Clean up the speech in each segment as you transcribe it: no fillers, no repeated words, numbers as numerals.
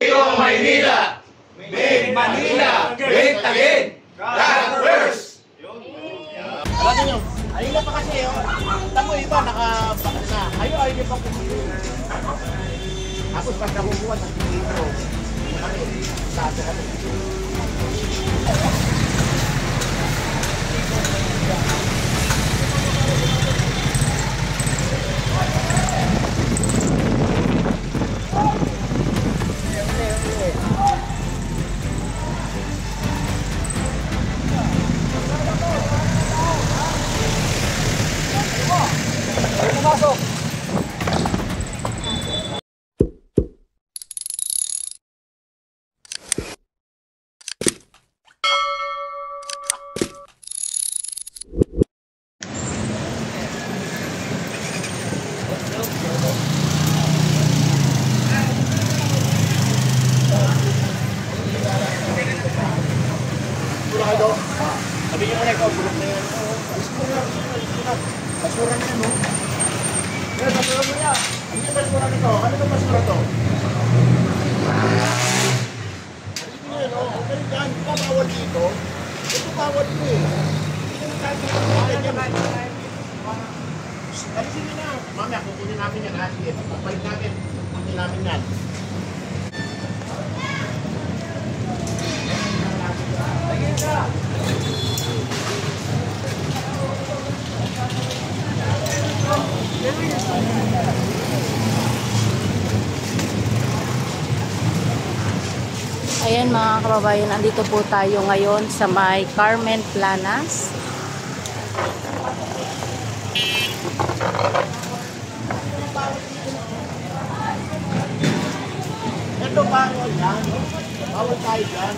Iko Maynila! Make Manila great again! God first! Alam niyo, ayun na pa kasi, tamo iba, nakabakal na. Ayun niyo pang kumukuha. Tapos pag nakukuha, nagpipito. Sabi kami. Masuk. Sabi niyo muna ikaw, bulok na yan. Basura na yan, no? Yan, basura mo niya. Ano yung basura nito? Ano yung basura to? Ano yun, no? Okay yan, di ba bawal dito? Ito bawal ito eh. Hindi yung kagagawa yan. Alisin nyo na. Mamaya, kukunin namin yan. Sige, pagbalik namin. Kukunin namin yan. Lagyan ka! Ayan mga kababayan, andito po tayo ngayon sa may Carmen Planas. Ito bawal yan. Bawal tayo dyan.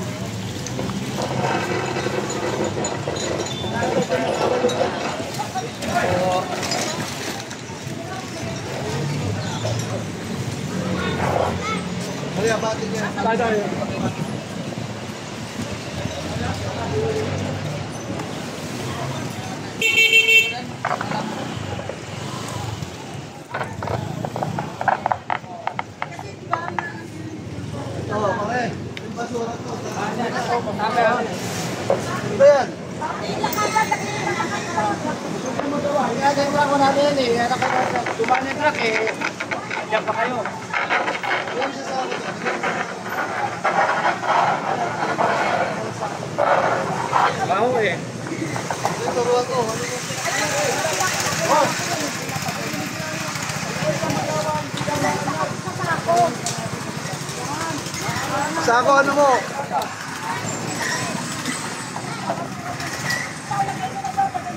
Kaya bakit yan? Tayo. Dumaan yung truck eh. Diyan pa kayo. Baho eh. Turuan ko. Sako ano mo?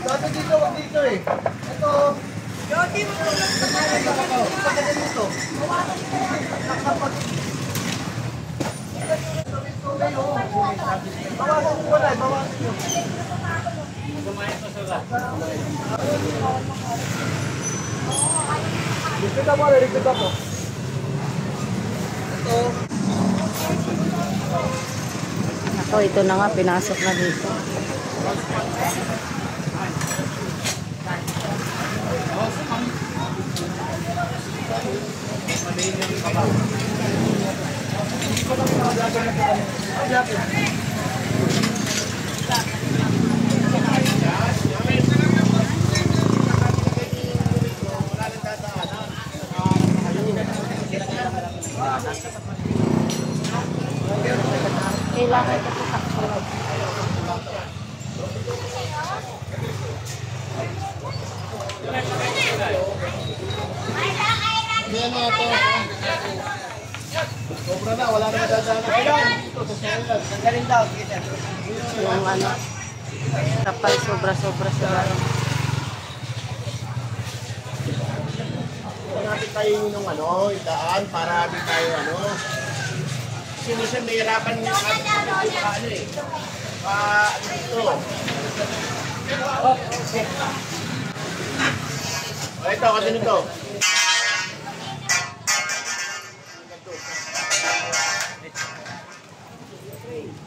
Dati dito, wag dito eh. Ito. Dati mo ito. Pagkagan mo ito. Bawasan mo wala, bawasan mo. Kumain pa sila. Ligpit ako, ligpit ako. Ito. Ako, ito na nga, pinasok na dito. Kailangan ito sa taksulog. Yan na ito. Sobra na, wala na madadaan na kailan. Dito sa sayalan. Sandalin daw, kita. Yung ano, kapal sobra-sobra sa laro. Natin tayo yung ano, idaan para di tayo ano. Kasi minsan may hirapan yung ano eh. Ano ito? O ito, kasi nito.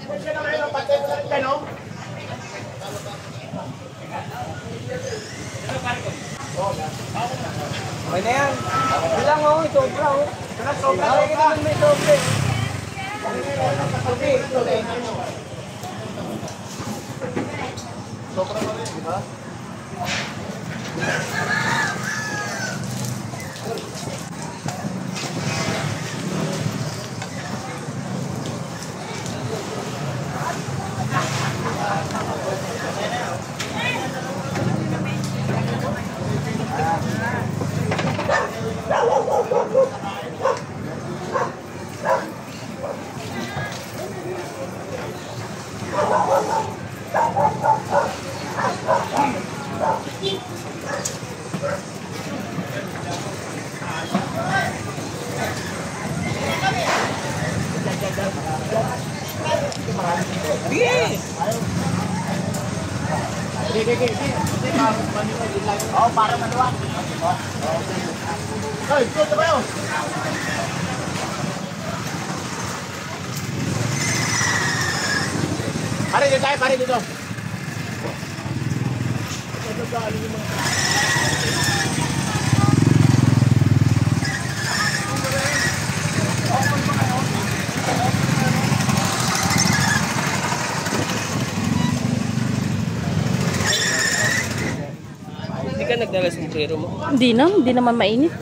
Kasi na kayo, patay ko na rin ka, no? Okay na yan. Ilang oh, sobra oh. Sobra. May doble. Sobra na rin, di ba? Oh, para maluwag. Hoy, ito ba yun? Pare dito tayo, pare dito. Hindi ka nagdala sa bumbero mo? Hindi naman mainit.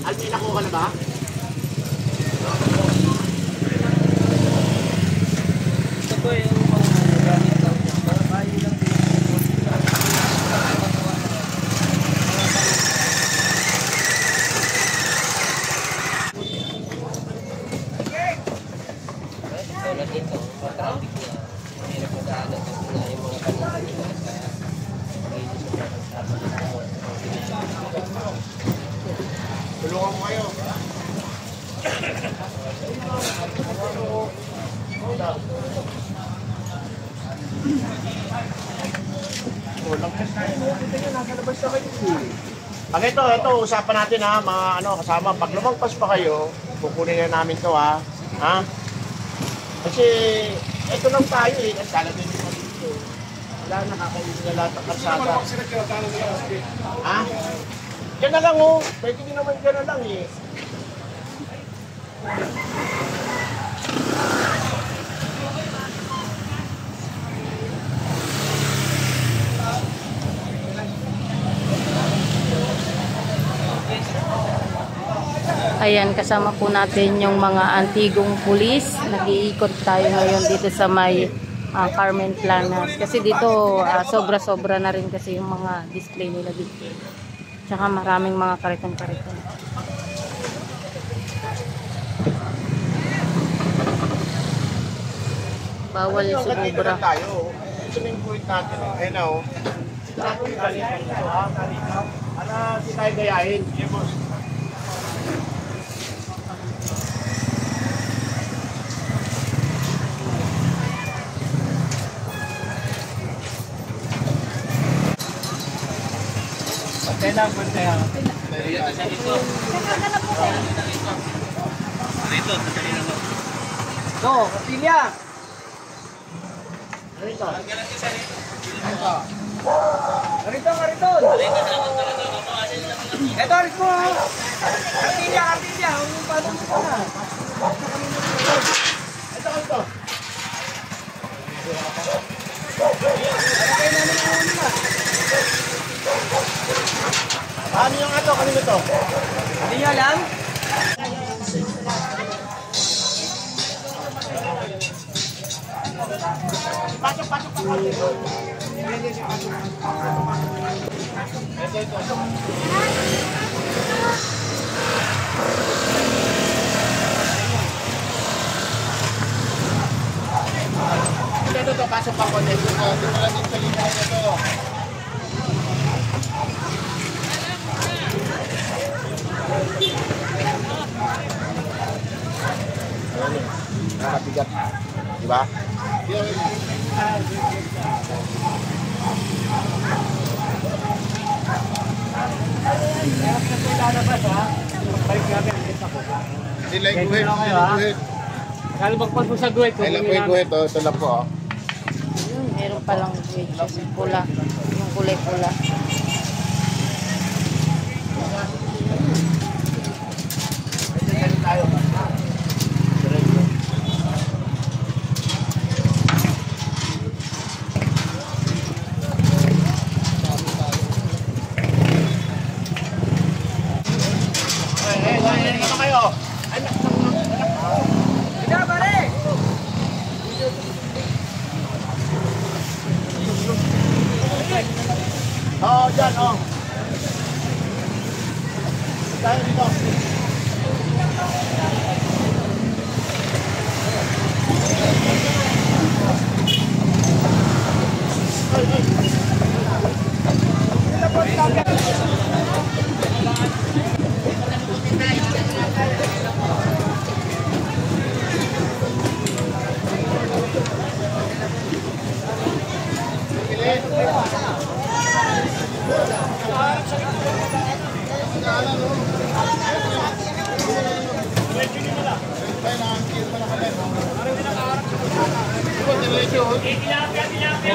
Alvin, nakuha ka na ba? Ito po yung mga gamit lang. Para kayo lang din. Tulad dito, traffic na. Hirap na daanan na yung mga kanina sa Tulungan mo kayo. Pag ito, usapan natin ha, mga kasama. Pag lumagpas pa kayo, kukunin na namin to ha. Ha? Kasi, ito lang tayo eh. Kasi alam nyo pa dito. Wala, nakakainin na lahat ng karsada. Ha? Diyan na lang oh. Pwede nyo naman diyan na lang eh. Ayan, kasama po natin yung mga antigong pulis. Nag-iikot tayo ngayon dito sa may Carmen Planas. Kasi dito sobra-sobra na rin kasi yung mga display nila dito. Tsaka maraming mga kariton-kariton. Bawal yung sumubra. Tayo. Ito na yung point natin. Ayun na oh. Ito yung galing dito ha. Ano, si tayo gayahin. Yeah, boss. Kailangan ko siya. Dito. Dito, sandali lang. Go, Kapilia! Rito. Karito! Ito, alis mo! Kapilia! Pasok mo na! Ito. Ano yung kanino to? Hindi nyo alam? Pasok. Ito. Ito, pasok pa ko. Dito lang yung salita ito. Nakatigat. Diba? Sila yung guhit. Kalo magpag mo sa guwit. Sila yung guhit. Ito lang po. Meron palang witches pula. Yung kulay pula. Ganun tayo. Diretso. Ano kayo? Oo, dyan, oo. Tayo dito.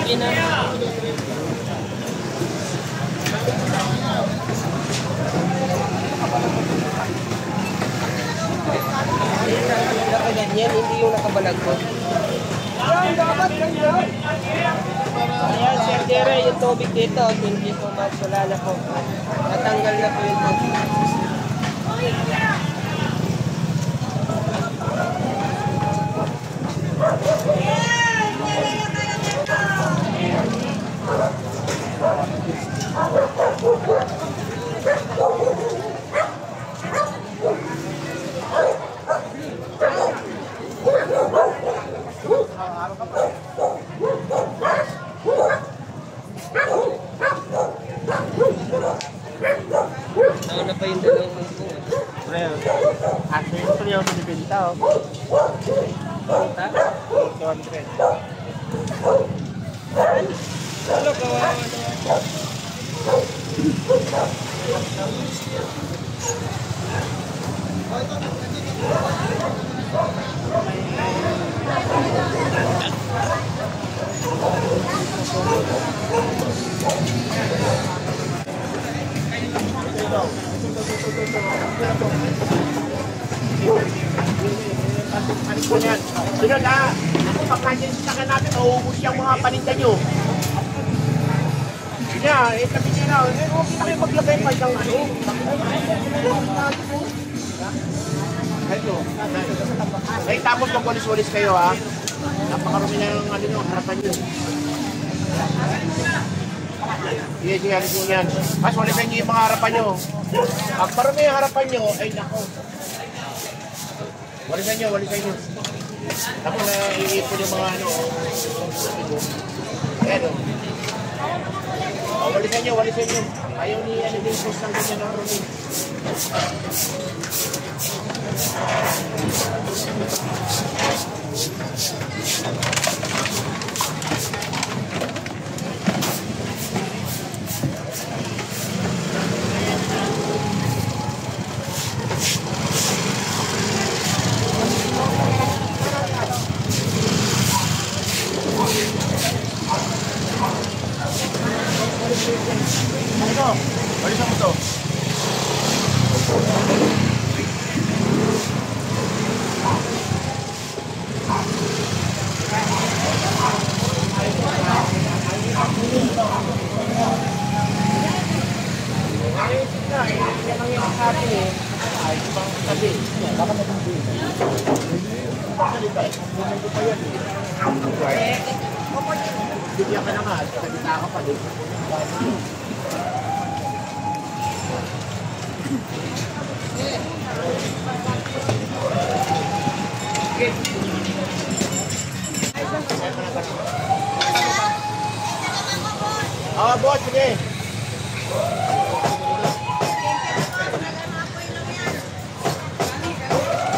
Okay na. Dapat ganyan, hindi yung nakabalagkot. Ayan, Sir Dere, yung tubig dito. Thank you so much. Wala na po. Natanggal na po yung tubig. Nauna pa yung dalawang munggo. Asa yung tuloy ako nilibinta, oh. Punta? 200. Ano, kawawa naman. Panik po yan. Sunod ha. Pagkanyan sa saka natin, nauubos yung mga paninda nyo. Sige ha, tabi nyo na. Okay na kayo maglagay pa yung ano. Ay, tapos magwalis-walis kayo ha. Napakarumi na yung ano nyo, harapan nyo. Sige, sige, alis nyo yan. Mas walisan nyo yung mga harapan nyo. Pag marumi yung harapan nyo, ay nako. Walisan nyo, walisan nyo. Tapos na iipon yung mga ano. Ayan o. Walisan nyo, walisan nyo. Ayaw ni ano din post ng ganyan ng rumi. Ano? Walisan mo to. Bigyan ka na nga, salita ka pa din. Ah, boss, sige.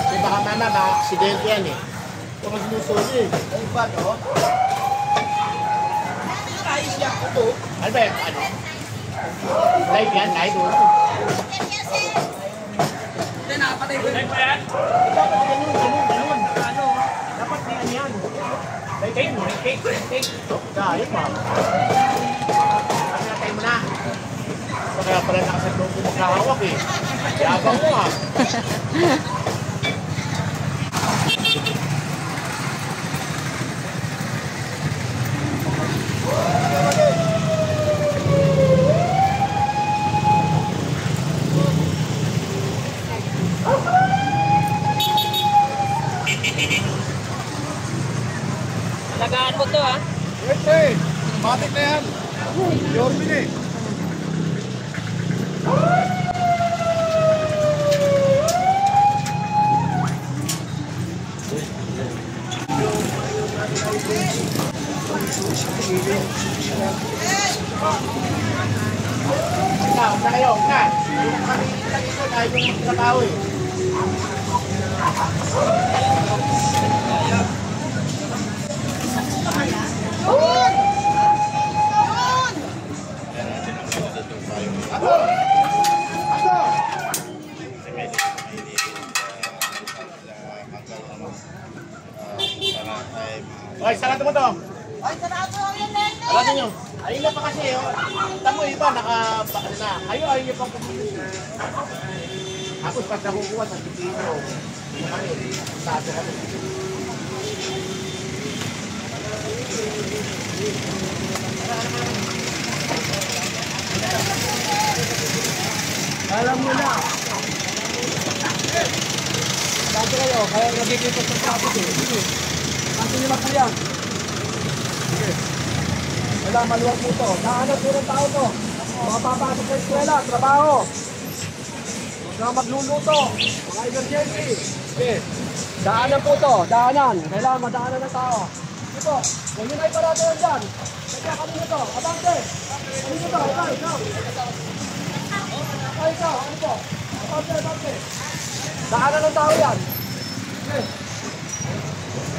Kasi baka mama, ma-aksidente yan eh. Ito mas musuli. Ay ba to? Ayos yan ito. Ano ba yan? Ano? Live yan? Live o? Hindi, nakapatay ko. Live ba yan? Dapat ganun. Ano? Dapat yan yan. Take. Dahil, ma'am. pala nakasatlong ko maghahawak eh. Yabang mo ah. Alagaan mo to ha. Pwede. Matik na yan. Yormin eh. Ikaw, na kayo, na. Yung kami lang ito na yung trabaho eh. Okay, sarado mo to. Ay, sarado ang yan, Nene. Sarado nyo. Ayun na pa kasi, oh. Tamo iba, naka-bakal na. Kayo, ayun nyo pang kumpulin. Tapos, pag nakukuha sa Pilipino, sarado kami. Alam mo na. Sabi kayo, kaya nagkikita sa traffic eh. Sige. Kasi nila po yan. Sige. Wala, maluwag po ito. Nahanap po ng tao to. Mga papasok sa eskwela, trabaho. Mga magluluto. Mga emergency. Sige. Daanan po to. Daanan. Kailangan madaanan ng tao. Sige po. Huwag nyo na iparado yan dyan. Kaya kanina to. Abante. Kanina to. Ikaw. Ikaw. Ano po? Abante. Daanan ng tao yan. Sige.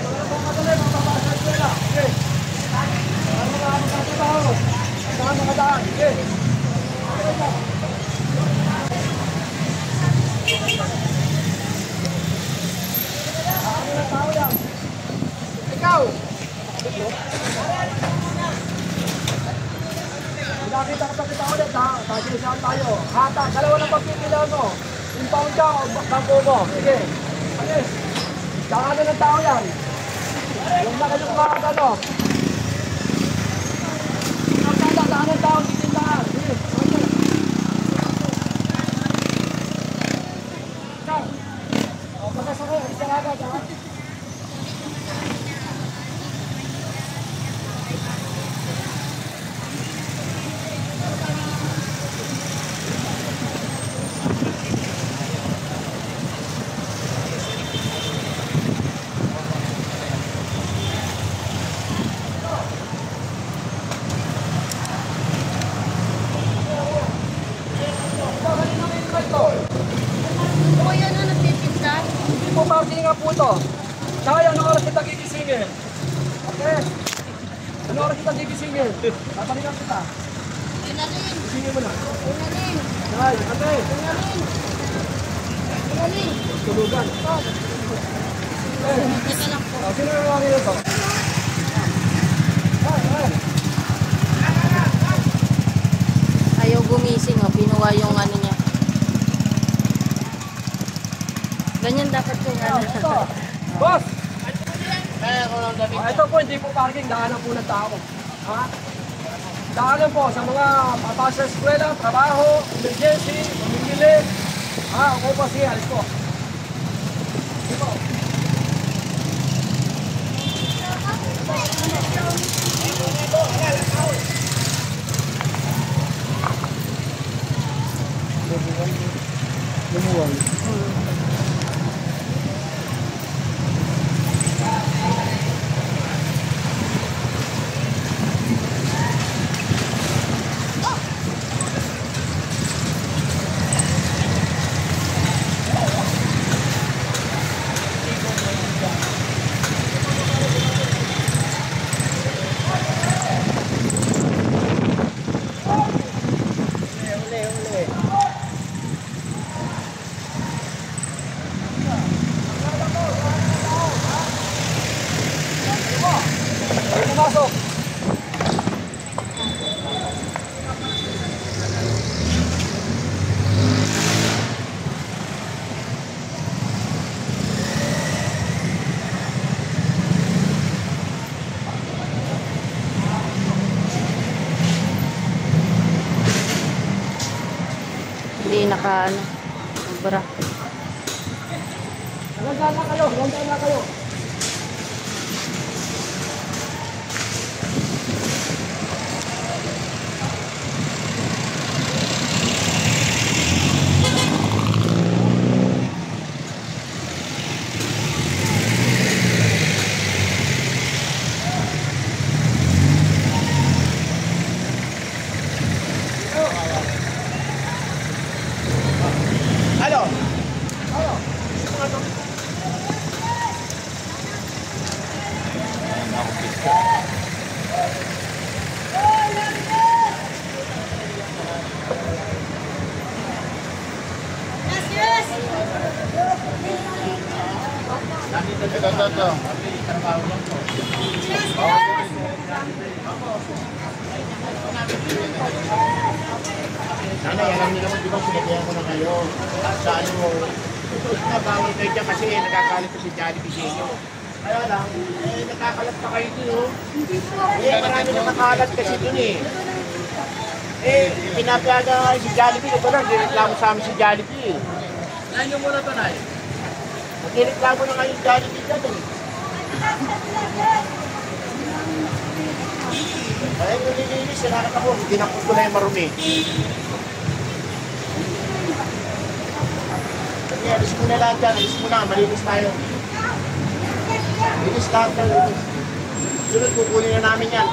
Mga pangkatali, mga papasok sa eskwela. Sige. Mga tao. Mga daan. Sige. Daanan ng tao yan. Ikaw. Nakita kita ulit ha. Pag-isahan tayo. Hata, dalawa ng pagpipilan mo. Impound ka o bangko mo. Sige. Alis. Daanan ng tao yan. Huwag na kayo kumakagano. Daanan ng tao, titindahan. Sige. Ikaw. O, pagkasakay. Isa agad ha. Parking nga po ito. Kaya, anong oras kita gigisingin? Okay? Anong oras kita gigisingin? Papalikan kita. Unanin. Gisingin mo na. Unanin. Ay, ate. Unanin. Unanin. Tulugan. Teka lang po. Sino yung mga nito? Ayaw gumising, oh. Pinuha yung ano niya. Ganyan dapat yung ano. Boss! Ito po, hindi po parking. Daanan po ng tao. Ha? Daanan po sa mga papasok sa eskwela, trabaho, emergency, pamimili. Ha? Okay po, sige, alis po. Sige po. Lumuwal. Hindi naka ano, sobra. Hanggang na kayo, hanggang na kayo. Ano? Ito. Nanay, alam niyo naman, di ba sinabihan ko na kayo? Sa ano, bawal kayo dyan kasi nagkakalit ko si Jollibee sa inyo. Kaya lang, nakakalat pa kayo dun, oh. Marami nakakalat kasi dun eh. Pinapayaga nga si Jollibee, ito lang, nireklamo sa amin si Jollibee. Nahin nyo muna ito, Nay. Nireklamo na nga yung Jollibee dyan eh. Kaya yung nilinis, sinakit ako, hindi na ko na yung marumi. Kaya alis mo na lahat dyan, alis mo na, malinis tayo. Linis lahat dyan, linis. Sunod, kukunin na namin yan.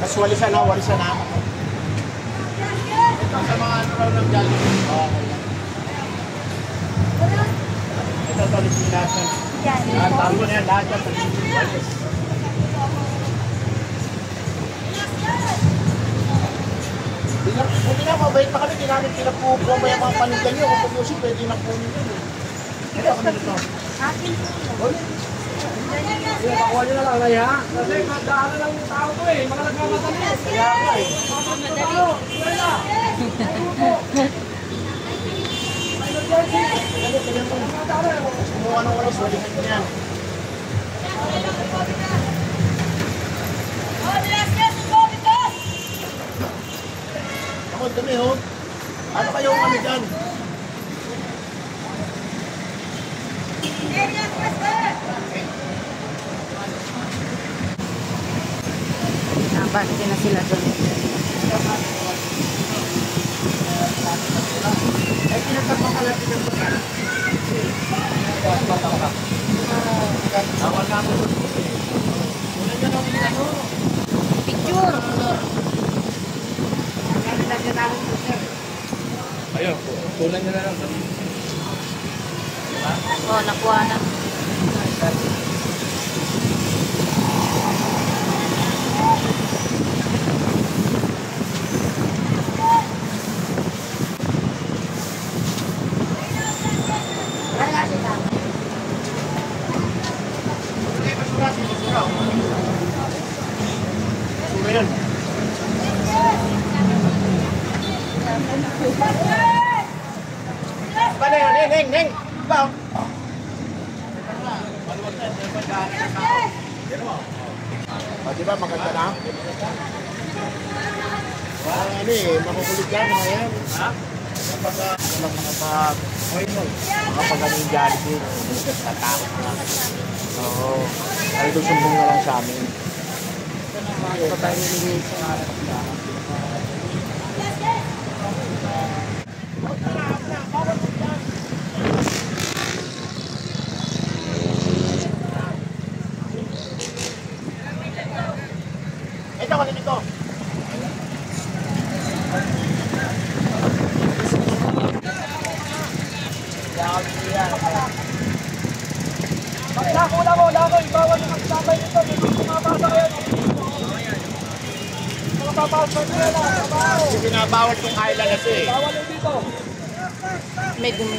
Tapos walisan na. Ito sa mga ano raw ng Jollibee. Ito, linis mo lahat yan. Tawag ko na yan, lahat yan. Walis. Hindi na, mabait pa kami, hindi namin pinapupuha mo yung mga panindan nyo. Kung pag-usip, pwede na po nyo yun. Hindi ako na dito. Akin po. Nakuha nyo na lang, Nay, ha? Kasi magdaan na lang yung tao to eh. Mga nagmamadali. Kaya nga eh. Kumuha ng walis, walisan ko yan. Ako, dumi ho. Ano kayo kami dyan? Nabante na sila doon. Ay, pinagpapakalat din ang pagkakas. Tawag namin. Kunan nyo lang yung ano. Picture! Ayun, kunan nyo na lang. Oh, nakuha na. Basura yan. Bale, neng! Ikaw! Diba maganda na? Ano eh, makukulit yan mga yan. Kapag ganun Jollibee, tatakot na. Oo. Ay, doon sumbong na lang sa amin. Ito tayo nilinisin. Ito, kanina ito. Lako, bawal na magsamay nito. Dito pumapasa kayo. Mga papasok nyo na, trabaho. Kasi binabawal itong island na ito eh. Bawal yung dito. May dumi.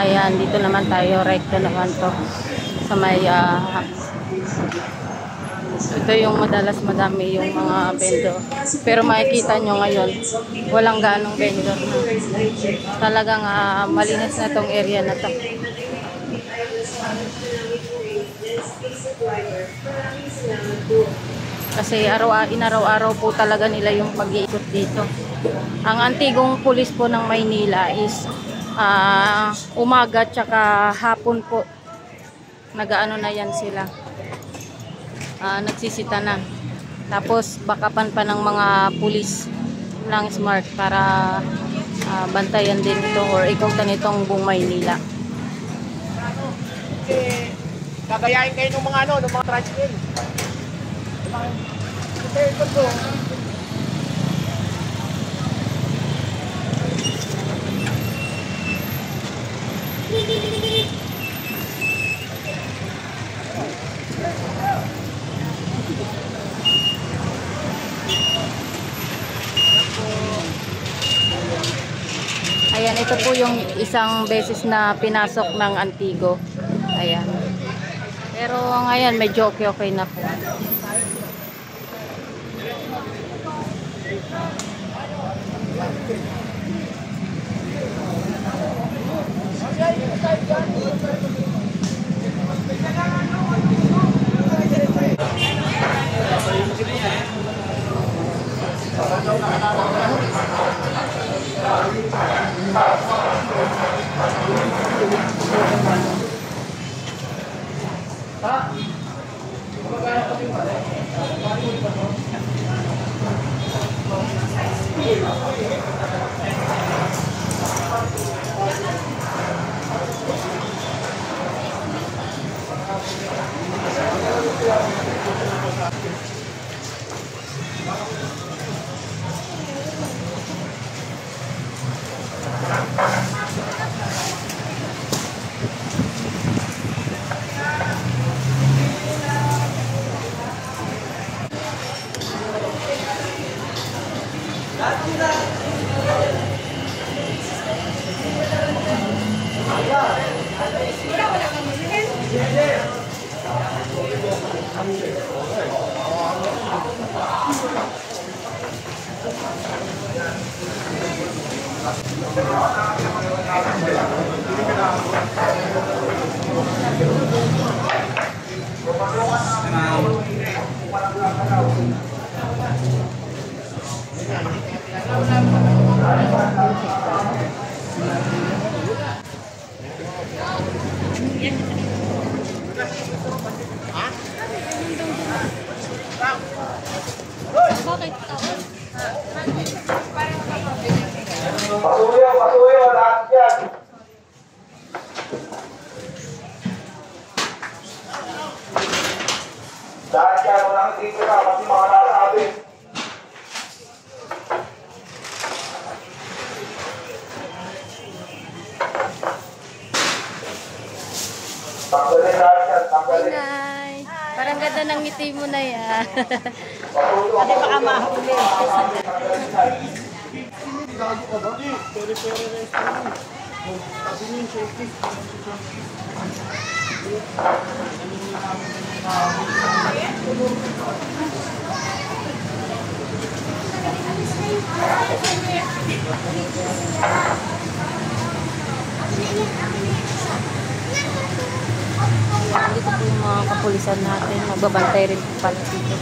Ayan, dito naman tayo, recto naman to sa may ito yung madalas madami yung mga vendor. Pero makikita nyo ngayon, walang ganong vendor na. Talagang malinis na tong area na to. Kasi inaraw-araw po talaga nila yung pag-iikot dito. Ang antigong pulis po ng Maynila is umaga tsaka hapon po. Nagaano na yan sila. Nagsisita na. Tapos bakapan pa ng mga pulis ng SMART para bantayan din ito or ikutan itong buong Maynila. Gagayain kayo ng mga ng mga tricycle. Ito po. Ayan, ito po yung isang beses na pinasok ng Antigo. Ayan. Pero ngayon medyo okay na po. Pasuyo, lahat dyan. Lahat dyan, walang dito na, kasi mga nakasabi. Tanggalin lahat dyan, tanggalin. Hi! Parang ganda ng ngiti mo na yan. Ate, baka mahuli. Gago ka ba? Hindi. Pere-pere restaurant. Sabi niyo yung safety. Dito po yung mga kapulisan natin. Magbabantay rin po pala dito.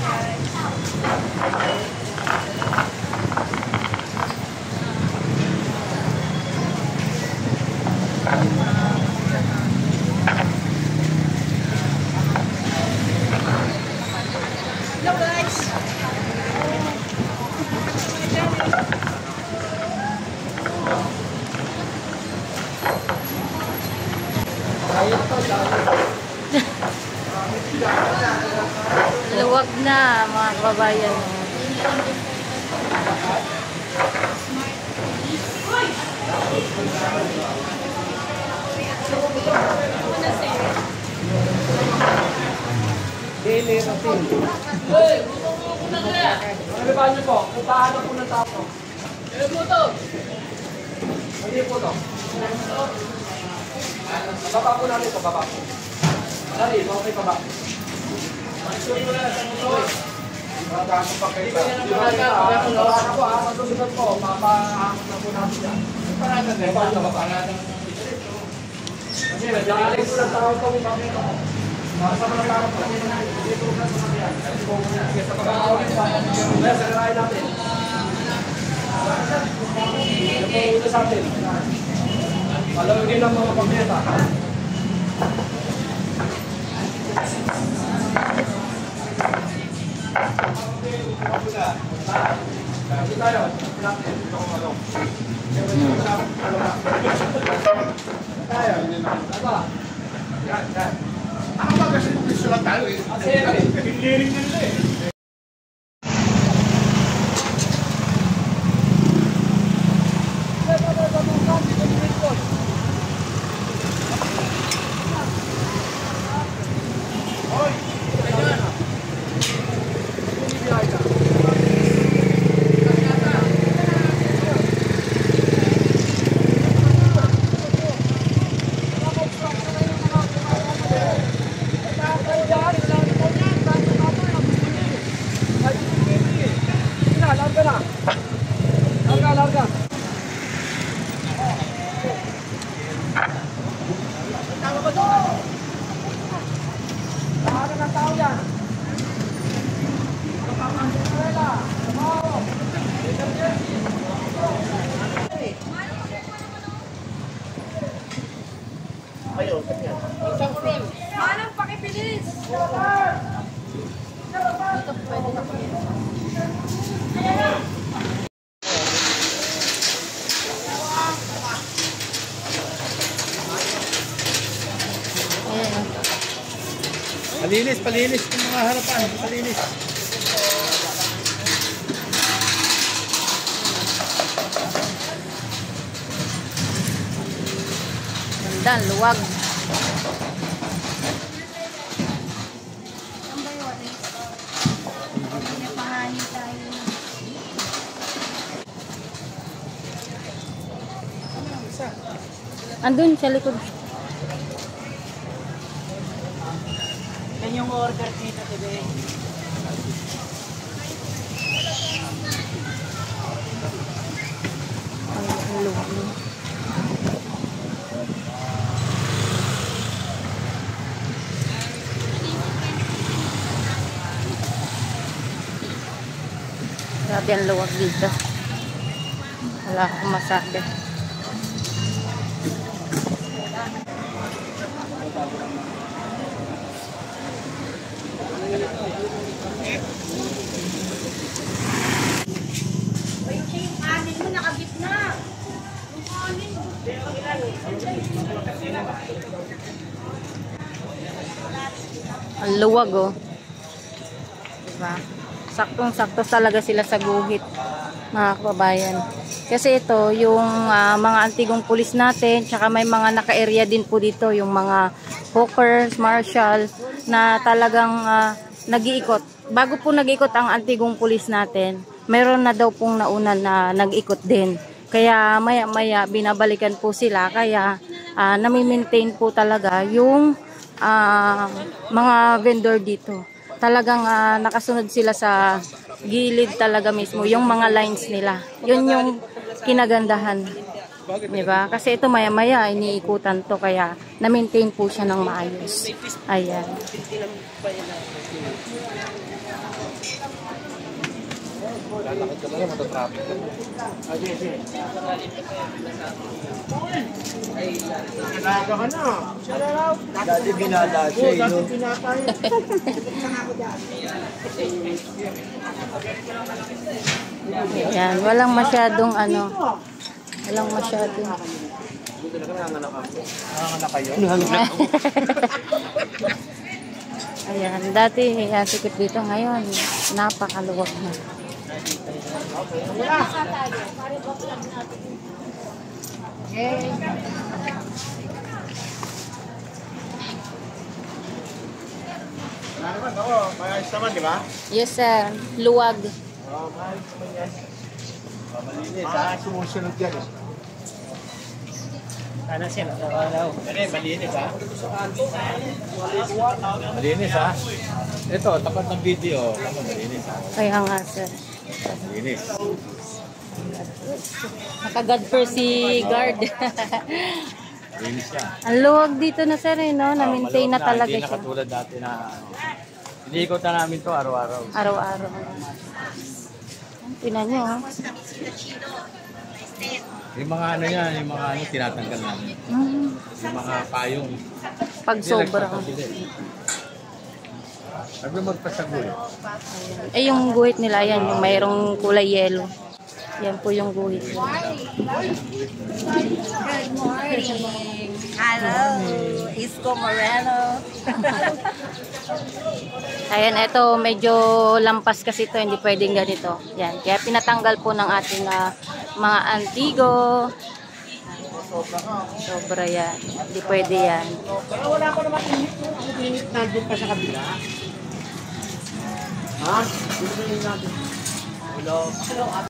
Hello guys! Luwag na mga kababayan. Daily routine. Ano ba niyo po? Puntahan na po ng tao. Ano po to? Ano po to? Baba po namin ito, baba po. Dali, okay baba. Masusunod mo na sa motor. Magkano pa kayo? Baba po, masusunod po. Mapahamot na po namin yan. Parada na. Parada. Kasi nag-aalis ko lang tao ito. Masama na tao ito. Dito na sa mga yan. Kasi sa pagkakawin pa. Kaya sa narahin natin. Ito po ito sa atin. Palawagin lang mga pagmeta. Dito tayo. Tayo. Aba. Yan, yan. Ako ba kasi gusto lang tayo eh. Hindi rin nila eh. Manang pakipilis! Palinis, palinis yung mga harapan. Palinis. Ganda, luwag. Andun sa likod. Yan yung order dito today. Ang luwag. Grabe ang luwag dito. Wala akong masabi. Yung anin mo nakabit na. Yung anin. Ang luwag, oh. Diba? Saktong-sakto talaga sila sa guhit, mga kababayan. Kasi ito, yung mga antigong pulis natin, tsaka may mga naka-area din po dito, yung mga hawkers, marshal, na talagang nag-iikot. Bago po nag-iikot ang antigong pulis natin, mayroon na daw pong nauna na nag-ikot din. Kaya maya-maya binabalikan po sila, kaya nami-maintain po talaga yung mga vendor dito. Talagang nakasunod sila sa gilid talaga mismo, yung mga lines nila. Yun yung kinagandahan. Diba? Kasi ito maya-maya iniikutan to, kaya na-maintain po siya ng maayos. Ayan. Lalakad ka lang, matatraffic ka. Nalaga ka na. Dati binala siya, Oo, dati pinatay. Ayan. Walang masyadong walang masyadong Buti na ka nanganak ako. Nanganak kayo? ayan. Dati sikip dito, ngayon napakaluwag na. Naman ako, mayayos naman, di ba? Yes sir, luwag. Oo, mayayos naman yan. Malinis, sumusunod yan eh. Sana siya, nakakalaw. Malinis ha? Malinis ha? Ito, tapat ng video. Ano, malinis ha? Kaya nga, sir. Malinis. Nakagad per si guard. Malinis siya. Ang luwag dito na, sir, eh, no? Na-maintain na talaga Hindi na siya. katulad dati na... Iniikot na namin to araw-araw. Araw-araw. Tingnan nyo, ha? Yung mga ano yan, yung mga ano, tinatanggal namin. Yung mga payong. Pag sobra. Sabi magpasagul. Eh, yung guhit nila, yan. Yung mayroong kulay yellow. Yan po yung guhit nila. Good morning. Hello. Isko Moreno. Ayan, ito medyo lampas kasi ito, hindi pwedeng ganito. Yan, kaya pinatanggal po ng ating mga antigo. Sobra yan. Hindi pwede yan. Pero wala ko naman init mo. Ang init nandun pa sa kabila. Ha? Dito na yun natin. Hello.